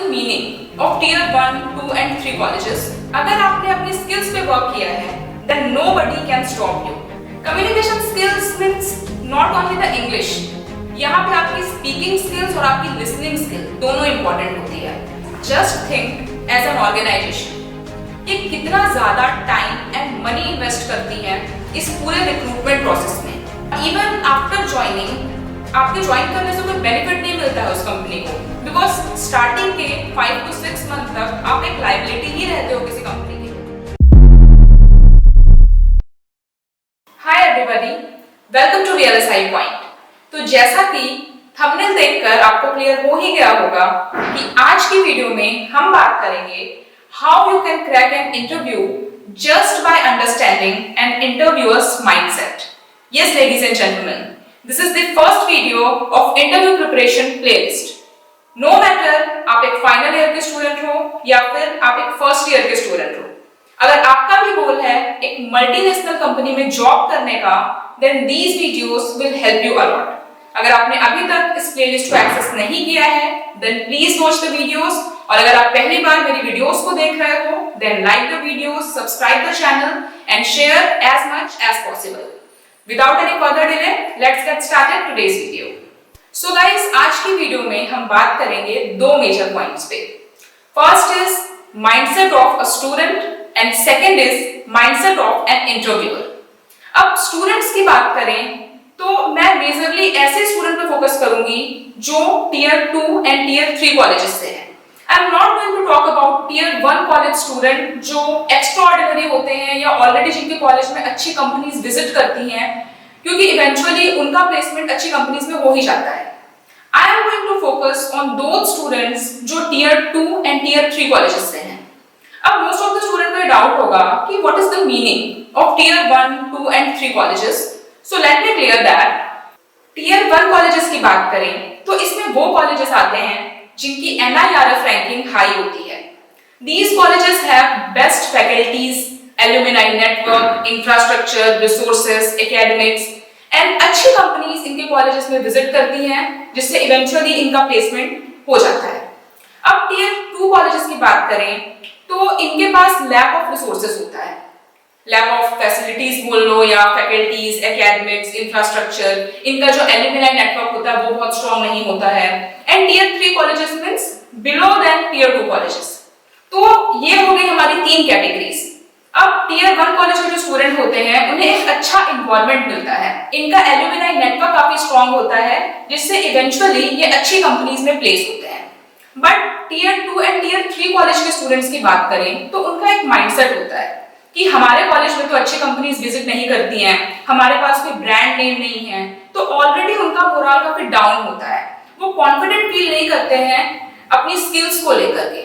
Meaning of tier 1, 2 and 3 colleges? अगर आपने अपनी स्किल्स पे वर्क किया है, then nobody can stop you. Communication skills means not only the English. यहाँ पे आपकी स्पीकिंग स्किल्स और आपकी लिसनिंग स्किल दोनों इंपॉर्टेंट होती है. Just think as an organisation ये कितना ज्यादा टाइम एंड मनी इन्वेस्ट करती है इस पूरे रिक्रूटमेंट प्रोसेस में. इवन आफ्टर ज्वाइनिंग आपके ज्वाइन करने से कोई बेनिफिट नहीं मिलता है उस कंपनी को, बिकॉज स्टार्टिंग के 5 to 6 मंथ तक आप एक लायबिलिटी ही रहते हो किसी कंपनी के. Hi everybody, welcome to VLSI point. तो जैसा कि थंबनेल देखकर आपको क्लियर हो ही गया होगा कि आज की वीडियो में हम बात करेंगे how you can crack an interview just by understanding an interviewer's mindset. Yes, ladies and gentlemen, this is the first video of interview preparation playlist. No matter आप एक फाइनल ईयर के स्टूडेंट हो या फिर आप एक फर्स्ट ईयर के student हो, अगर आपका भी गोल है एक मल्टीनेशनल कंपनी में जॉब करने का, then these videos will help you a lot. अगर आपने अभी तक इस प्लेलिस्ट को एक्सेस नहीं किया है, then please watch the videos. और अगर आप पहली बार मेरी वीडियोस को देख रहे हो, then like the videos, subscribe the channel and share as much as possible. Without any further delay, let's get started today's video. So guys, आज की वीडियो में हम बात करेंगे दो मेजर पॉइंट्स पे. First is mindset of a student and second is mindset of an interviewer. अब students की बात करें तो मैं मेजरली ऐसे स्टूडेंट पे फोकस करूंगी जो टीयर 2 एंड टीयर 3 कॉलेजेस से हैं. I am not going to talk about tier 1 college student जो एक्स्ट्राऑर्डिनरी होते हैं या ऑलरेडी जिनके कॉलेज में अच्छी कंपनीज विजिट करती हैं, क्योंकि इवेंचुअली उनका प्लेसमेंट अच्छी कंपनीज में हो ही जाता है. I am going to focus on those students जो tier 2 and tier 3 कॉलेजेस से हैं. अब मोस्ट ऑफ द स्टूडेंट को ये डाउट होगा कि what is the meaning of tier 1, 2 and 3 colleges. So let me clear that. tier 1 colleges की बात करें तो इसमें वो कॉलेजेस आते हैं जिनकी NIRF रैंकिंग हाई होती है. These colleges have best faculties, alumni network, infrastructure, resources, academics and अच्छी कंपनीज इनके कॉलेजेस में विजिट करती हैं, जिससे इवेंचुअली इनका प्लेसमेंट हो जाता है. अब टीयर 2 कॉलेजेस की बात करें तो इनके पास लैक ऑफ रिसोर्सेज होता है. लैक ऑफ फैसिलिटीज बोल लो या फैकल्टीज, एकेडमिक्स, इंफ्रास्ट्रक्चर, इनका जो एल्यूमिनाई नेटवर्क होता है वो बहुत स्ट्रॉन्ग नहीं होता है. And tier 3 colleges means below than tier 2 colleges. तो ये हो गई हमारी तीन कैटेगरीज. अब टीयर 1 कॉलेज के जो स्टूडेंट होते हैं उन्हें एक अच्छा एनवायरनमेंट मिलता है, इनका एल्यूमिनाई नेटवर्क काफी स्ट्रॉन्ग होता है, जिससे इवेंचुअली ये अच्छी कंपनीज में प्लेस होते हैं. But tier 2 and tier 3 college के स्टूडेंट्स की बात करें तो उनका एक माइंडसेट होता है कि हमारे कॉलेज में तो अच्छी कंपनीज विजिट नहीं करती हैं, हमारे पास कोई ब्रांड नेम नहीं है, तो ऑलरेडी उनका मोरल काफी डाउन होता है. वो कॉन्फिडेंट फील नहीं करते हैं अपनी स्किल्स को लेकर के.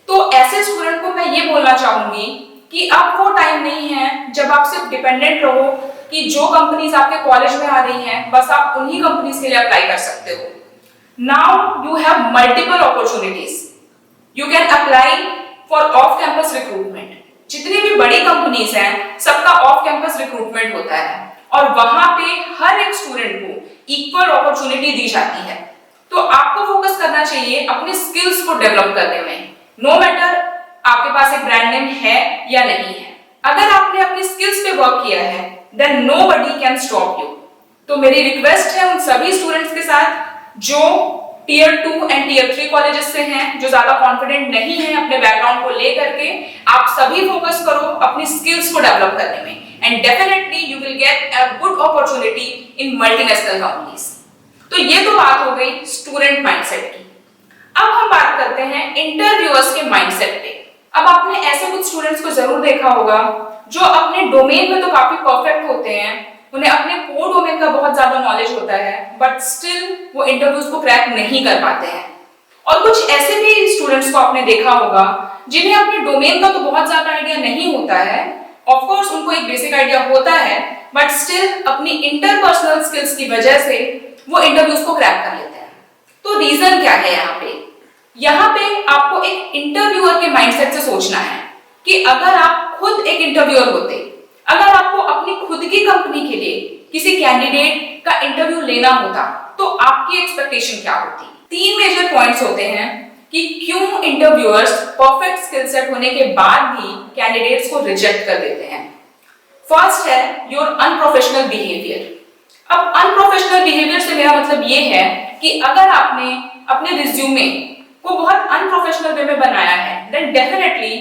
तो ऐसे स्टूडेंट को मैं ये बोलना चाहूंगी कि अब वो टाइम नहीं है जब आप सिर्फ डिपेंडेंट रहो कि जो कंपनीज आपके कॉलेज में आ रही हैं बस आप उन्हीं कंपनीज के लिए अप्लाई कर सकते हो. Now you have multiple opportunities. You can apply for off campus recruitment. जितनी भी बड़ी कंपनीज हैं सबका ऑफ कैंपस रिक्रूटमेंट होता है और वहां पे हर एक स्टूडेंट को इक्वल अपॉर्चुनिटी दी जाती है. तो आपको फोकस करना चाहिए अपने स्किल्स को डेवलप करने में, नो मैटर आपके पास एक ब्रांड नेम है या नहीं है. अगर आपने अपनी स्किल्स पे वर्क किया है then nobody can stop you. तो मेरी रिक्वेस्ट है उन सभी स्टूडेंट्स के साथ जो टीयर 2 एंड टीयर 3 कॉलेजेस से हैं, जो ज्यादा कॉन्फिडेंट नहीं है अपने बैकग्राउंड को लेकर के, आप सभी फोकस करो अपनी स्किल्स को डेवलप करने में and definitely you will get a good opportunity in multinational companies. तो ये तो बात हो गई स्टूडेंट माइंडसेट की. अब हम बात करते हैं इंटरव्यूअर्स के माइंडसेट पे. अब आपने ऐसे कुछ स्टूडेंट्स को जरूर देखा होगा जो अपने डोमेन में तो काफी परफेक्ट होते हैं, उन्हें अपने कोर डोमेन का बहुत ज्यादा नॉलेज होता है, बट स्टिल वो इंटरव्यूज को क्रैक नहीं कर पाते हैं. और कुछ ऐसे भी स्टूडेंट्स को आपने देखा होगा जिन्हें अपने डोमेन का तो बहुत ज्यादा आइडिया नहीं होता है. ऑफ कोर्स उनको एक बेसिक आइडिया होता है, बट स्टिल अपनी इंटरपर्सनल स्किल्स की वजह से वो इंटरव्यूज को क्रैक कर लेते हैं. तो रीजन क्या है यहाँ पे? यहाँ पे आपको एक इंटरव्यूअर के माइंडसेट से सोचना है कि अगर आप खुद एक इंटरव्यूअर होते, अगर आपको अपनी खुद की कंपनी के लिए किसी कैंडिडेट का इंटरव्यू लेना होता तो आपकी एक्सपेक्टेशन क्या होती? तीन मेजर पॉइंट्स होते हैं कि क्यों इंटरव्यूअर्स परफेक्ट स्किल सेट होने के बाद भी कैंडिडेट्स को रिजेक्ट कर देते हैं। फर्स्ट है योर अनप्रोफेशनल बिहेवियर। अब अनप्रोफेशनल बिहेवियर से मेरा मतलब ये है कि अगर आपने अपने रिज्यूमे को बहुत अनप्रोफेशनल वे में बनाया है then definitely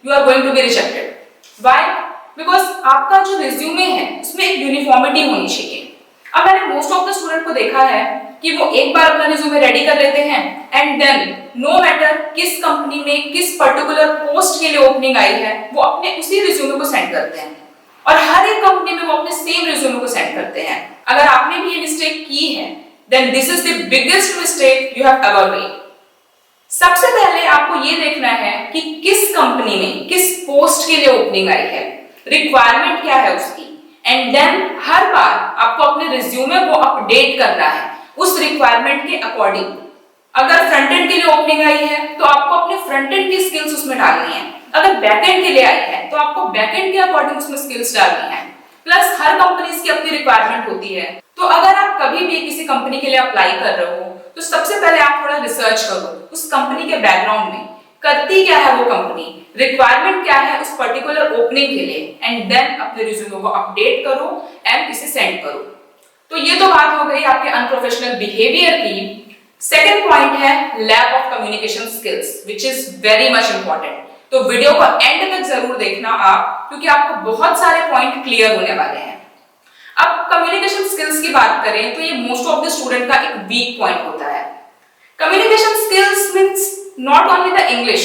you are going to be rejected. Why? Because आपका जो रिज्यूमे है उसमें एक यूनिफॉर्मिटी होनी चाहिए। अब मैंने मोस्ट ऑफ द स्टूडेंट को देखा है कि वो एक बार अपना रिज्यूमे रेडी कर लेते हैं एंड देन नो मैटर किस कंपनी में किस पर्टिकुलर पोस्ट के लिए ओपनिंग आई है वो अपने उसी रिज्यूमे को सेंड करते हैं और हर एक कंपनी में वो अपने सेम रिज्यूमे को सेंड करते हैं। अगर आपने भी ये मिस्टेक की है then this is the biggest mistake you have ever made. सबसे पहले आपको ये देखना है कि किस कंपनी में किस पोस्ट के लिए ओपनिंग आई है, रिक्वायरमेंट क्या है उसकी, एंड देन हर बार आपको अपने रिज्यूमे को अपडेट करना है उस रिक्वायरमेंट के अकॉर्डिंग। अगर फ्रंट एंड के लिए ओपनिंग आई है तो आपको अपने फ्रंट एंड की स्किल्स उसमें डालनी है, अगर बैक एंड के लिए आई है तो आपको बैक एंड के अकॉर्डिंग उसमें स्किल्स डालनी है। प्लस हर कंपनी की अपनी रिक्वायरमेंट होती है, तो अगर आप कभी भी किसी कंपनी के लिए अप्लाई कर रहे हो तो सबसे पहले आप थोड़ा रिसर्च करो उस कंपनी के बैकग्राउंड में करती क्या है वो कंपनी, रिक्वायरमेंट क्या है उस पर्टिकुलर ओपनिंग के लिए, एंड देन अपने रिज्यूमे को अपडेट करो एंड इसे सेंड करो। तो ये तो बात हो गई आपके अनप्रोफेशनल बिहेवियर की। सेकंड पॉइंट है lack of communication skills which is very much important. तो वीडियो को एंड तक जरूर देखना आप, क्योंकि आपको बहुत सारे पॉइंट क्लियर होने वाले हैं। अब कम्युनिकेशन स्किल्स की बात करें तो ये मोस्ट ऑफ द स्टूडेंट का एक वीक पॉइंट होता है। Communication skills means not only the English,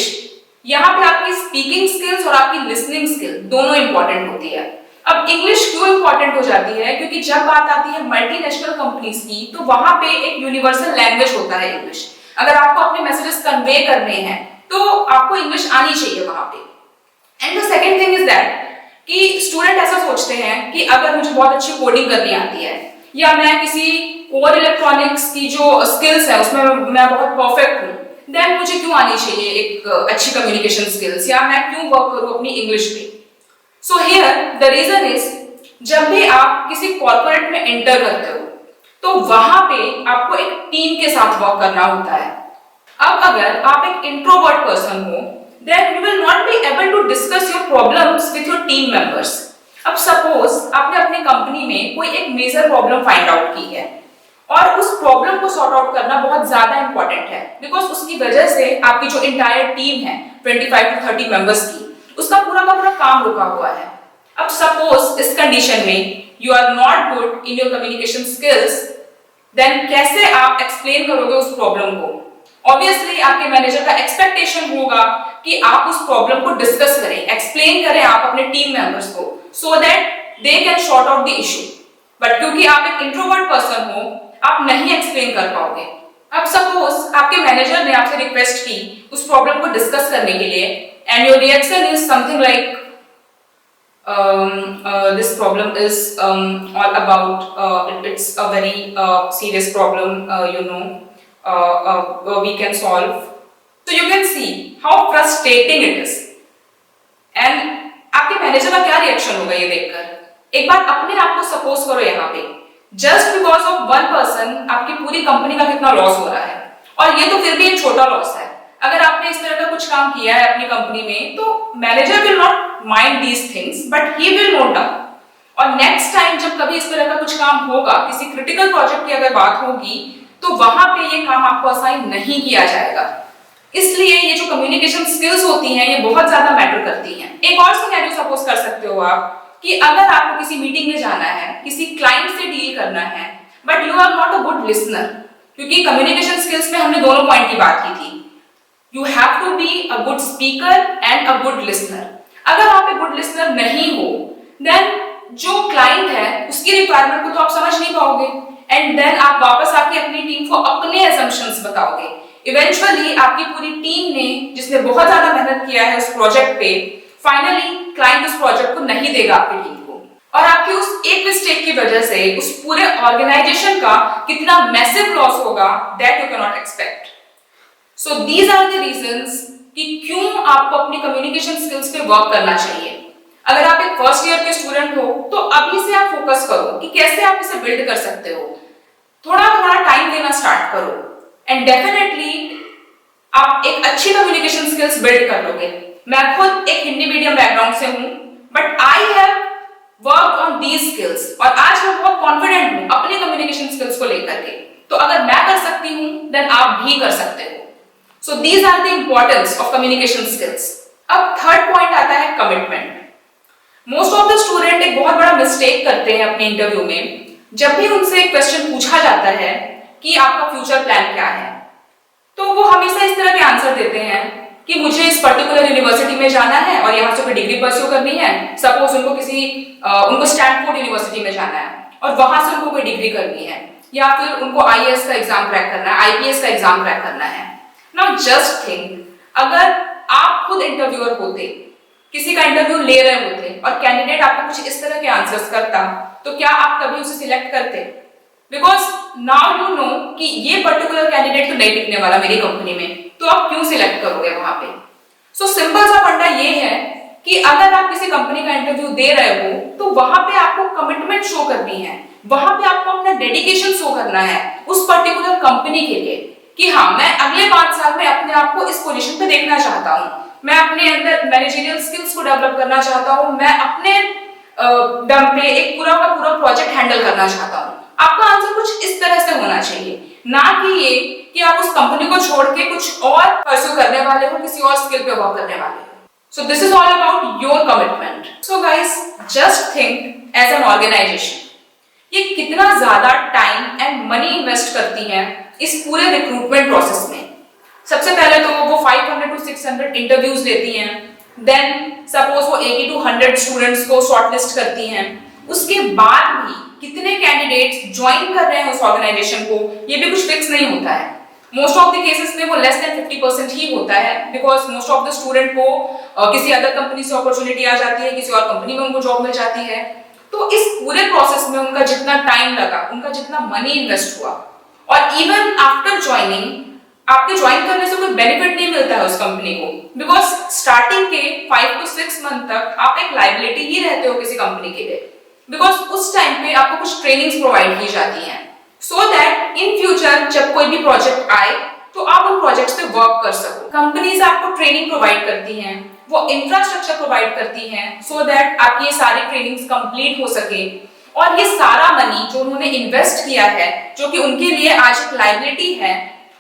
यहाँ पे आपकी स्पीकिंग स्किल्स और आपकी लिसनिंग स्किल दोनों इंपॉर्टेंट होती है। अब इंग्लिश क्यों इंपॉर्टेंट हो जाती है? क्योंकि जब बात आती है मल्टीनेशनल कंपनीज की तो वहां पे एक यूनिवर्सल लैंग्वेज होता है इंग्लिश। अगर आपको अपने मैसेजेस कन्वे करने हैं तो आपको इंग्लिश आनी चाहिए वहां पे। And the second thing is that कि स्टूडेंट ऐसा सोचते हैं कि अगर मुझे बहुत अच्छी कोडिंग करनी आती है या मैं किसी कोर इलेक्ट्रॉनिक्स की जो स्किल्स है उसमें मैं बहुत परफेक्ट हूँ, देन मुझे क्यों आनी चाहिए एक अच्छी कम्युनिकेशन स्किल्स, या मैं क्यों वर्क करूँ अपनी इंग्लिश पे। So here the reason is जब भी आप किसी कॉर्पोरेट में एंटर करते हो तो वहां पे आपको एक टीम के साथ वर्क करना होता है। अब अगर आप एक इंट्रोवर्ट पर्सन हो then you will not be able to discuss your problems with your team members। अब सपोज आपने अपनी कंपनी में कोई एक मेजर प्रॉब्लम फाइंड आउट की है और उस प्रॉब्लम को सॉर्ट आउट करना बहुत ज्यादा इंपॉर्टेंट है, बिकॉज उसकी वजह से आपकी जो इंटायर टीम है 25 to 30 मेंबर्स की, उसका पूरा का पूरा काम रुका हुआ है। अब सपोज इस कंडीशन में you are not good in your communication skills, then कैसे आप एक्सप्लेन करोगे उस प्रॉब्लम को? ऑब्वियसली आपके मैनेजर का एक्सपेक्टेशन होगा कि आप उस प्रॉब्लम को डिस्कस करें, एक्सप्लेन करें आप अपने टीम मेंबर्स को, so that they can sort out the issue. But क्योंकि आप एक इंट्रोवर्ट पर्सन हो, आप नहीं एक्सप्लेन कर पाओगे। अब सपोज आपके मैनेजर ने आपसे रिक्वेस्ट की उस प्रॉब्लम को डिस्कस करने के लिए and your reaction is something like this problem is all about it's a very serious problem, we can solve। So you can see how frustrating it is। and आपके manager का क्या reaction होगा ये देखकर? एक बार अपने आप को सपोज करो यहाँ पे, just because of one person आपकी पूरी कंपनी का कितना लॉस हो रहा है, और ये तो फिर भी एक छोटा लॉस है। अगर आपने इस तरह का कुछ काम किया है अपनी कंपनी में तो manager will not mind these things but he will note down, और नेक्स्ट टाइम जब कभी इस तरह का कुछ काम होगा, किसी क्रिटिकल प्रोजेक्ट की अगर बात होगी तो वहां पे ये काम आपको असाइन नहीं किया जाएगा। इसलिए ये जो कम्युनिकेशन स्किल्स होती हैं ये बहुत ज्यादा मैटर करती हैं। एक और सिनेरियो सपोज कर सकते हो आप कि अगर आपको किसी मीटिंग में जाना है, किसी क्लाइंट से डील करना है, but you are not a good listener, क्योंकि कम्युनिकेशन स्किल्स में हमने दोनों पॉइंट की बात की थी। You have to be a good speaker and a good listener। अगर आप एक गुड लिसनर नहीं हो देन जो क्लाइंट है उसकी रिक्वायरमेंट को तो आप समझ नहीं पाओगे, एंड देन आप वापस आके अपनी टीम को अपने assumptions बताओगे। इवेंचुअली आपकी पूरी टीम ने, जिसने बहुत ज्यादा मेहनत किया है उस प्रोजेक्ट पे, फाइनली क्लाइंट उस प्रोजेक्ट को नहीं देगा आपकी टीम को, और आपकी उस एक मिस्टेक की वजह से उस पूरे ऑर्गेनाइजेशन का कितना मैसिव लॉस होगा that you can not expect. So these are the reasons कि क्यों आपको अपनी कम्युनिकेशन स्किल्स पे वर्क करना चाहिए। अगर आप एक फर्स्ट ईयर के स्टूडेंट हो तो अभी से आप फोकस करो कि कैसे आप इसे बिल्ड कर सकते हो, थोड़ा थोड़ा टाइम देना स्टार्ट करो, एंड डेफिनेटली आप एक अच्छी कम्युनिकेशन स्किल्स बिल्ड कर लोगे। मैं खुद एक हिंदी मीडियम बैकग्राउंड से हूं, but I have work on these skills और आज मैं बहुत कॉन्फिडेंट हूं अपने कम्युनिकेशन स्किल्स को लेकर के। तो अगर मैं कर सकती हूं, देन आप भी कर सकते हो। So these are the importance of communication skills. अब थर्ड पॉइंट आता है commitment. Most of the student एक बहुत बड़ा मिस्टेक करते हैं अपने इंटरव्यू में। जब भी उनसे एक क्वेश्चन पूछा जाता है कि आपका फ्यूचर प्लान क्या है, तो वो हमेशा इस तरह के आंसर देते हैं कि मुझे इस पर्टिकुलर यूनिवर्सिटी में जाना है और यहाँ से कोई डिग्री परस्यू करनी है। सपोज उनको स्टैनफोर्ड यूनिवर्सिटी में जाना है और वहां से उनको कोई डिग्री करनी है, या फिर उनको आईएएस का एग्जाम क्रैक करना है, आईपीएस का एग्जाम क्रैक करना है। नाउ जस्ट थिंक, अगर आप खुद इंटरव्यूअर होते, किसी का इंटरव्यू ले रहे होते और कैंडिडेट आपको कुछ इस तरह के आंसर्स करता, तो क्या आप कभी उसे सिलेक्ट करते? बिकॉज नाउ यू नो कि ये पर्टिकुलर कैंडिडेट तो नहीं टिकने वाला मेरी कंपनी में, तो आप क्यों सिलेक्ट करोगे वहां पे? सो सिंपल सा फंडा ये है कि अगर आप किसी कंपनी का इंटरव्यू दे रहे हो, तो वहां पे आपको कमिटमेंट शो करनी है, वहां पे आपको अपना डेडिकेशन शो करना है उस पर्टिकुलर कंपनी के लिए कि हाँ, मैं अगले 5 साल में अपने आप को इस पोजीशन पे देखना चाहता हूँ, मैं अपने अंदर मैनेजरियल स्किल्स को डेवलप करना चाहता हूँ, मैं अपने दम पे एक पूरा का पूरा प्रोजेक्ट हैंडल करना चाहता हूँ। आपका आंसर कुछ इस तरह से होना चाहिए, ना कि ये कि आप उस कंपनी को छोड़ के कुछ और परस्यू करने वाले हो, किसी और स्किल पे वर्क करने वाले हो। So this is all about your commitment. So guys, just think as an organisation, ये कितना ज्यादा टाइम एंड मनी इन्वेस्ट करती है इस पूरे रिक्रूटमेंट प्रोसेस में। सबसे पहले तो वो 500 to 600 इंटरव्यूज लेती हैं, देन सपोज वो 80 to 100 स्टूडेंट्स को शॉर्टलिस्ट करती हैं। उसके बाद भी कितने कैंडिडेट्स ज्वाइन कर रहे हैं उस ऑर्गेनाइजेशन को, ये भी कुछ फिक्स नहीं होता है। मोस्ट ऑफ द केसेस में वो लेस देन 50% ही होता है, because most of the student को किसी अदर कंपनी से अपॉर्चुनिटी आ जाती है, किसी और कंपनी में उनको जॉब मिल जाती है। तो इस पूरे प्रोसेस में उनका जितना टाइम लगा, उनका जितना मनी इन्वेस्ट हुआ, और इवन आफ्टर ज्वाइनिंग आपके ज्वाइन करने से कोई बेनिफिट नहीं मिलता है उस कंपनी को, बिकॉज स्टार्टिंग के 5 to 6 मंथ तक आप एक लायबिलिटी ही रहते हो किसी कंपनी के लिए, बिकॉज उस टाइम पे आपको कुछ ट्रेनिंग्स प्रोवाइड की जाती हैं, सो दैट इन फ्यूचर जब कोई भी प्रोजेक्ट आए तो आप उन प्रोजेक्ट्स पे वर्क कर सको। कंपनीज आपको ट्रेनिंग प्रोवाइड करती हैं, वो इंफ्रास्ट्रक्चर प्रोवाइड करती हैं, सो दैट आपकी ये सारी ट्रेनिंग्स कंप्लीट हो सके, और ये सारा मनी जो उन्होंने इन्वेस्ट किया है, जो कि उनके लिए आज एक लायबिलिटी है,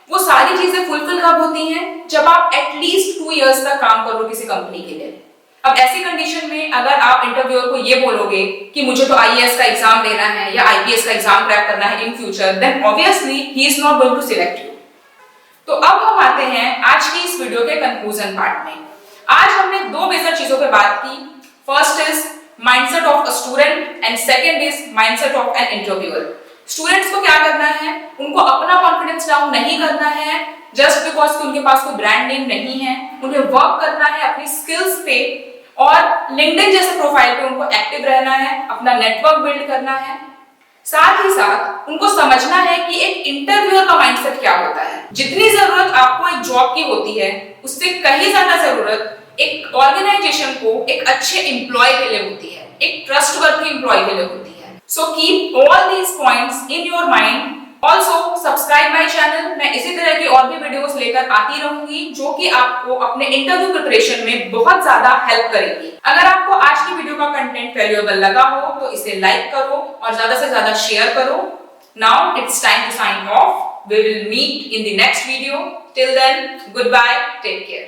वो सारी चीजें फुलफिल कब होती हैं? जब आप एटलीस्ट 2 इयर्स तक काम करो किसी कंपनी के लिए। अब ऐसी कंडीशन में अगर आप इंटरव्यूअर को ये बोलोगे कि मुझे तो आईएएस का एग्जाम देना है या आईपीएस का एग्जाम क्रैक करना है in future, then obviously he is not going to select you. तो अब हम आते हैं आज की इस वीडियो के कंक्लूजन पार्ट में। आज हमने 2 मेजर चीजों पे बात की। First is mindset of a student and second is mindset of an interviewer. Students को क्या करना है? उनको अपना कॉन्फिडेंस डाउन नहीं करना है जस्ट बिकॉज कि उनके पास कोई ब्रांड नेम नहीं है। उन्हें वर्क करना है अपनी स्किल्स पे, और लिंक्डइन जैसे प्रोफाइल पे उनको एक्टिव रहना है, अपना नेटवर्क बिल्ड करना है। साथ ही साथ उनको समझना है कि एक इंटरव्यूअर का माइंडसेट क्या होता है। जितनी जरूरत आपको एक जॉब की होती है, उससे कहीं ज्यादा जरूरत एक ऑर्गेनाइजेशन को एक अच्छे एम्प्लॉय के लिए होती है, एक ट्रस्टवर्थी एम्प्लॉय के लिए होती है। So keep all these points in your mind. Also subscribe my channel. मैं इसी तरह की और भी वीडियोस लेकर आती रहूंगी जो कि आपको अपने इंटरव्यू प्रिपरेशन में बहुत ज्यादा हेल्प करेगी। अगर आपको आज की वीडियो का कंटेंट वैल्यूएबल लगा हो तो इसे लाइक करो और ज्यादा से ज्यादा शेयर करो। Now it's time to sign off. We will meet in the next video. Till then, goodbye. Take care.